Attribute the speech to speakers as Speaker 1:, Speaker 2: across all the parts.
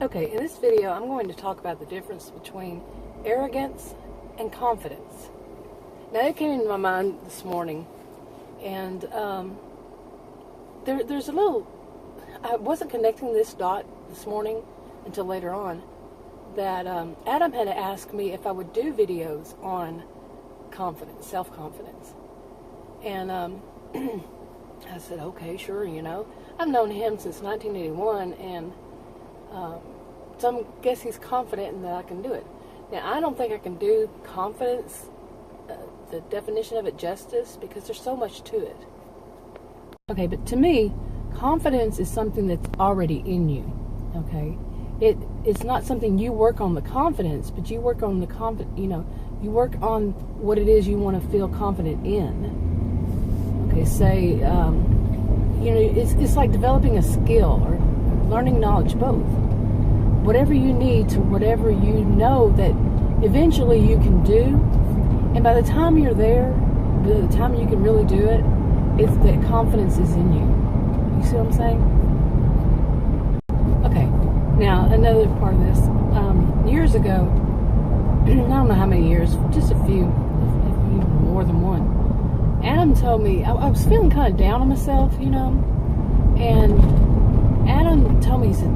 Speaker 1: Okay, in this video, I'm going to talk about the difference between arrogance and confidence. Now, it came into my mind this morning, and there's a little... I wasn't connecting this dot this morning until later on, that Adam had asked me if I would do videos on confidence, self-confidence. And I said, okay, sure, I've known him since 1981, and so I guess he's confident in that I can do it. Now, I don't think I can do confidence, the definition of it, justice, because there's so much to it. Okay, but to me, confidence is something that's already in you, okay? It's not something you work on the confidence, but you work on the you work on what it is you want to feel confident in. Okay, say, it's like developing a skill or learning knowledge, both. Whatever you need to whatever you know that eventually you can do, and by the time you're there, by the time you can really do it, it's that confidence is in you. You see what I'm saying? Okay, now another part of this. Years ago, I don't know how many years, just a few, more than one, Adam told me, I was feeling kind of down on myself, and Adam told me, he said,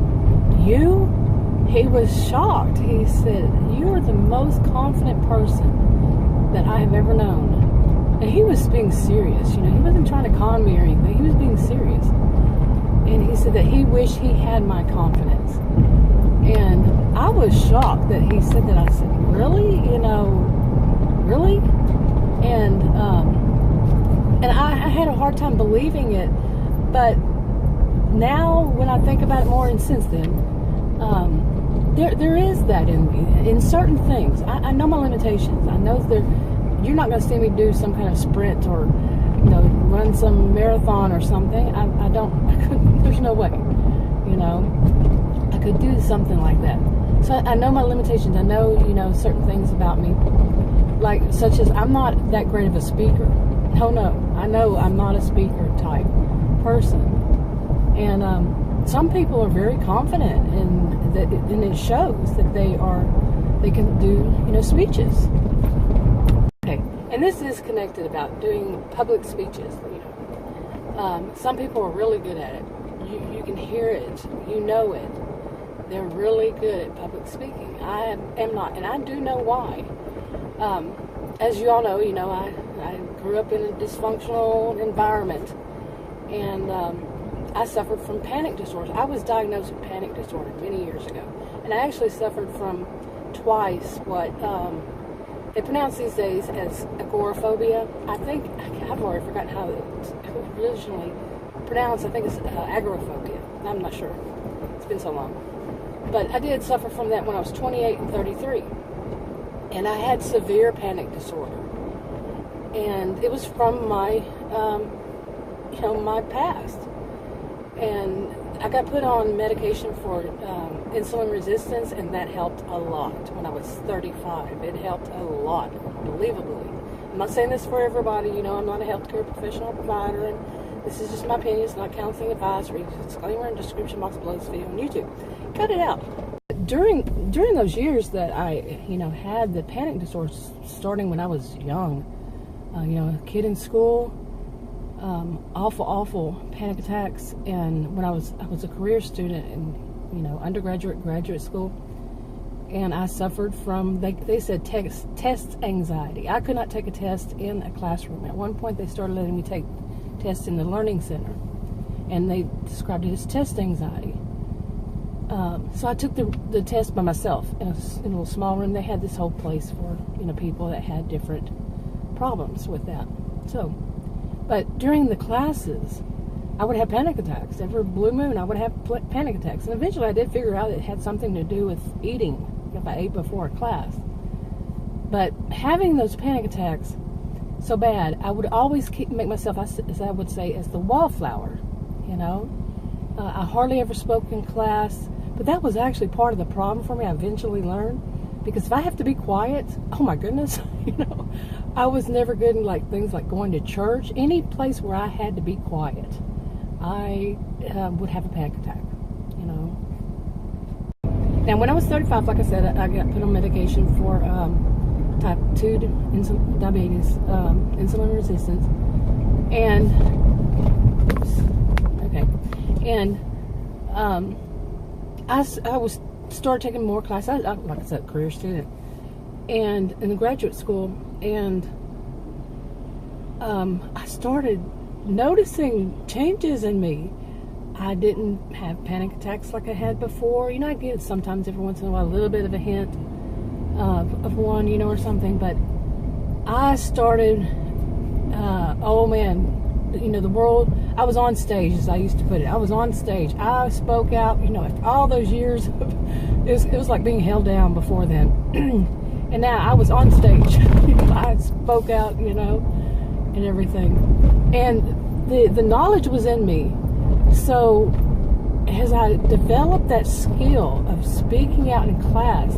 Speaker 1: you? He was shocked. He said, you are the most confident person that I have ever known. And he was being serious, he wasn't trying to con me or anything. He was being serious. And he said that he wished he had my confidence. And I was shocked that he said that. I said, really? Really? And I had a hard time believing it. But now when I think about it more, and since then, there is that in me, in certain things. I know my limitations. I know you're not going to see me do some kind of sprint or, run some marathon or something. I couldn't, there's no way, I could do something like that. So I know my limitations. I know, certain things about me, like, such as I'm not that great of a speaker. No, I know I'm not a speaker type person. And, some people are very confident and it shows that they can do, speeches. Okay, and this is connected about doing public speeches, some people are really good at it. You can hear it, it. They're really good at public speaking. I am not, and I do know why. As you all know, I grew up in a dysfunctional environment, and I suffered from panic disorders. I was diagnosed with panic disorder many years ago. And I actually suffered from twice what they pronounce these days as agoraphobia. I think, I've already forgotten how it was originally pronounced. I think it's agoraphobia. I'm not sure. It's been so long. But I did suffer from that when I was 28 and 33. And I had severe panic disorder. And it was from my, my past. And I got put on medication for insulin resistance, and that helped a lot when I was 35. It helped a lot, unbelievably. I'm not saying this for everybody. I'm not a healthcare professional provider, and this is just my opinion. It's not counseling advice. Read the disclaimer in the description box below this video on YouTube. Cut it out. During those years that I, had the panic disorder, starting when I was young, a kid in school, awful panic attacks, and when I was a career student in undergraduate, graduate school, and I suffered from they said test anxiety. I could not take a test in a classroom. At one point they started letting me take tests in the learning center, and they described it as test anxiety. So I took the test by myself in a little small room. They had this whole place for people that had different problems with that. But during the classes, I would have panic attacks. Every blue moon, I would have panic attacks. And eventually I did figure out it had something to do with eating, if I ate before a class. But having those panic attacks so bad, I would always make myself, as I would say, as the wallflower, I hardly ever spoke in class. But that was actually part of the problem for me. I eventually learned. Because if I have to be quiet, oh my goodness, I was never good in things like going to church. Any place where I had to be quiet, I would have a panic attack, Now, when I was 35, like I said, I got put on medication for type 2 diabetes, insulin resistance, and I was started taking more classes. I, like I said, a career student, and in the graduate school, and I started noticing changes in me. I didn't have panic attacks like I had before. You know, I get sometimes every once in a while a little bit of a hint of one, you know, or something. But I started, oh man, you know, the world, I was on stage, as I used to put it. I was on stage. I spoke out, you know, after all those years. It was like being held down before then. And now I was on stage. I spoke out, you know, and everything. And the knowledge was in me. So as I developed that skill of speaking out in class,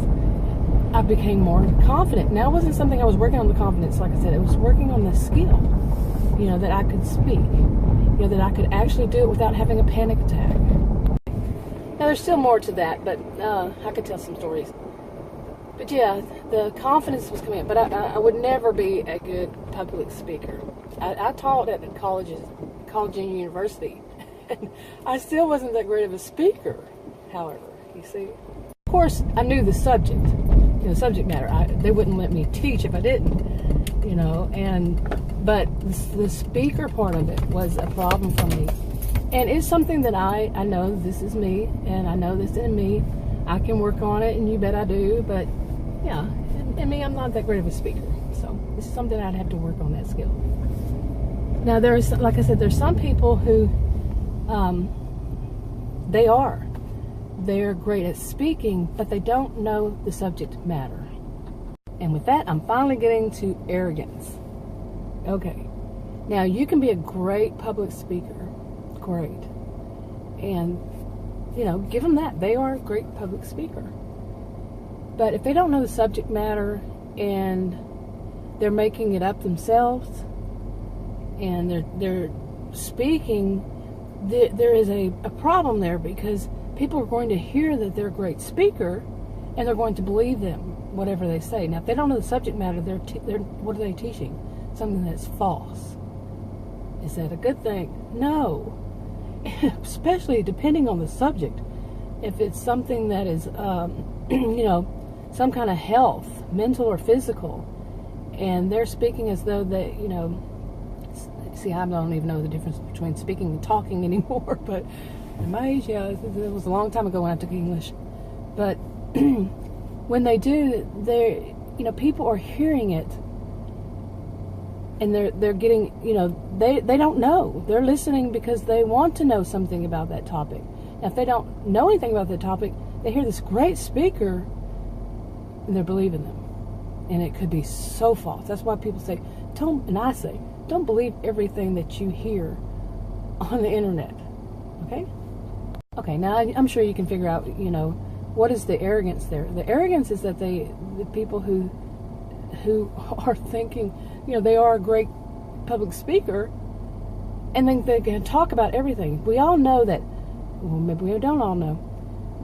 Speaker 1: I became more confident. Now, it wasn't something I was working on the confidence, like I said. It was working on the skill, you know, that I could speak, you know, that I could actually do it without having a panic attack. Now, there's still more to that, but I could tell some stories. But yeah, the confidence was coming in. But I would never be a good public speaker. I taught at college and university. And I still wasn't that great of a speaker, however, you see. Of course, I knew the subject, you know, subject matter. They wouldn't let me teach if I didn't, you know, but the speaker part of it was a problem for me. And it's something that I know this is me, and I know this in me. I can work on it, and you bet I do, but yeah, in me, I'm not that great of a speaker. So this is something I'd have to work on, that skill. Now, there's, like I said, there's some people who, they're great at speaking, but they don't know the subject matter. And with that, I'm finally getting to arrogance. Okay. Now, you can be a great public speaker. Great. And, you know, give them that. They are a great public speaker. But if they don't know the subject matter and they're making it up themselves and they're speaking, there is a problem there, because people are going to hear that they're a great speaker and they're going to believe them, whatever they say. Now, if they don't know the subject matter, they're what are they teaching? Something that's false. Is that a good thing? No. Especially depending on the subject. If it's something that is, you know, some kind of health, mental or physical, and they're speaking as though they, you know, see, I don't even know the difference between speaking and talking anymore, but in my age, yeah, it was a long time ago when I took English. But when they do, you know, people are hearing it, and they're getting, you know, they don't know. They're listening because they want to know something about that topic. Now, if they don't know anything about the topic, they hear this great speaker, and they're believing them. And it could be so false. That's why people say, don't believe everything that you hear on the internet. Okay? Okay, now I'm sure you can figure out, you know, what is the arrogance there? The arrogance is that the people who are thinking, you know, they are a great public speaker, and then they can talk about everything. We all know that, well, maybe we don't all know,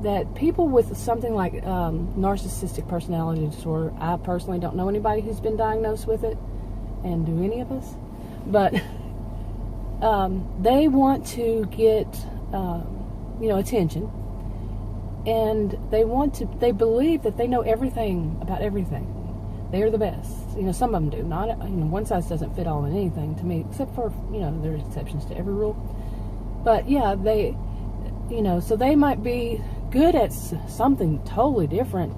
Speaker 1: that people with something like narcissistic personality disorder, I personally don't know anybody who's been diagnosed with it, and do any of us, but they want to get, you know, attention, and they believe that they know everything about everything. They are the best. You know, some of them do. Not, you know, one size doesn't fit all in anything to me, except for, you know, there's exceptions to every rule. But yeah, they, you know, so they might be good at something totally different.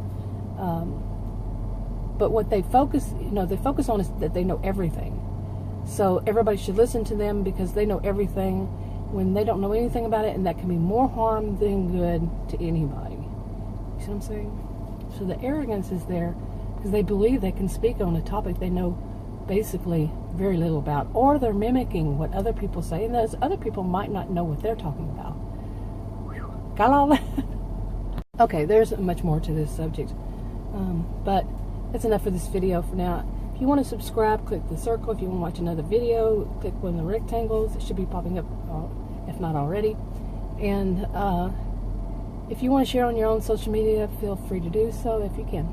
Speaker 1: But what they focus on is that they know everything. So everybody should listen to them because they know everything when they don't know anything about it, and that can be more harm than good to anybody. You see what I'm saying? So the arrogance is there because they believe they can speak on a topic they know basically very little about, or they're mimicking what other people say, and those other people might not know what they're talking about. Whew. Got all that? Okay, there's much more to this subject, but that's enough for this video for now. If you want to subscribe, click the circle. If you want to watch another video, click one of the rectangles. It should be popping up, if not already. And If you want to share on your own social media, feel free to do so if you can.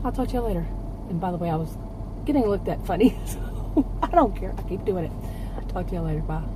Speaker 1: I'll talk to you later. And by the way, I was getting looked at funny, so I don't care. I keep doing it. Talk to you later. Bye.